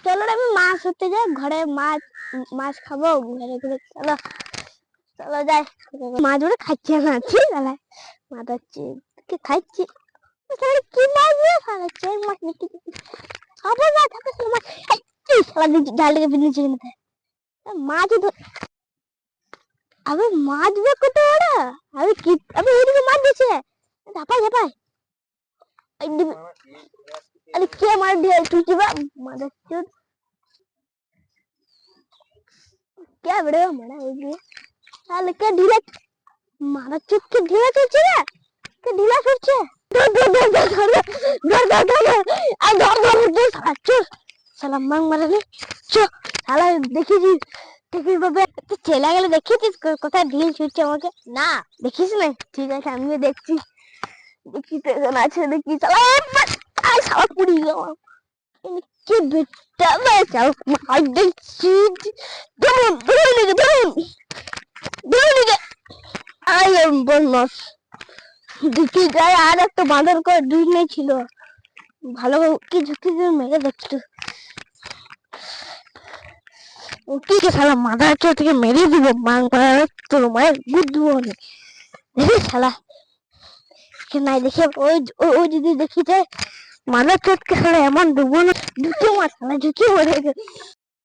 চলো আমি মাছ ধরতে যাই, ঘরে মাছ মাছ খাবো ঘরে ঘুরে। চলো চলো যাই। মাছ ধরে খাচ্ছি না ঠিক আছে, মাছ ধরছি কি খাচ্ছি, কি মাছ খাচ্ছে মাছ নাকি খাবো না থাকে মাছ। জাল থেকে বেরিয়েছে মাছ আমি মাছ বের করতে পারো। আমি কি আমি ওইদিকে মাছ দিচ্ছে ধাপাই ধাপাই। আরে কে মার দিয়ে তুই কি বা মাদার চোদ কে বড় মারা ওইদিকে তাহলে কে ঢিলা মাদার চোদ কে ঢিলা চলছে রে, কে ঢিলা করছে। ধর ধর ধর ধর ধর ধর ধর ধর আর ধর ধর ধর সাচ্চো সালাম মাং মারালে চ শালা দেখিস দেখিস বাবা ছেলে গেলে দেখেছিস কোথায় ঢিল ছুটছে আমাকে না দেখিস না। ঠিক আছে আমিও দেখছি, দেখি তো এখন আছে দেখি শালা শালা পুড়ি গেল কি বেটা বাঁচাও মার দেখছি। ধরুন ধরুন নিকে ধরুন ধরুন নিকে আই এম বদমাস। দেখি যায় আর একটা বাঁদর করে দুই নেই ছিল ভালো কি ঝুঁকি মেরে দেখতো কি শালা মাথার চোখ থেকে মেরে দিব মাং মারা তোর মায়ের বুদ্ধ বনে দেখি শালা নাই দেখে ওই ওই যদি দেখি যায় মাথার চোখকে শালা এমন ডুবো না ঢুকে মার শালা ঝুঁকি মরে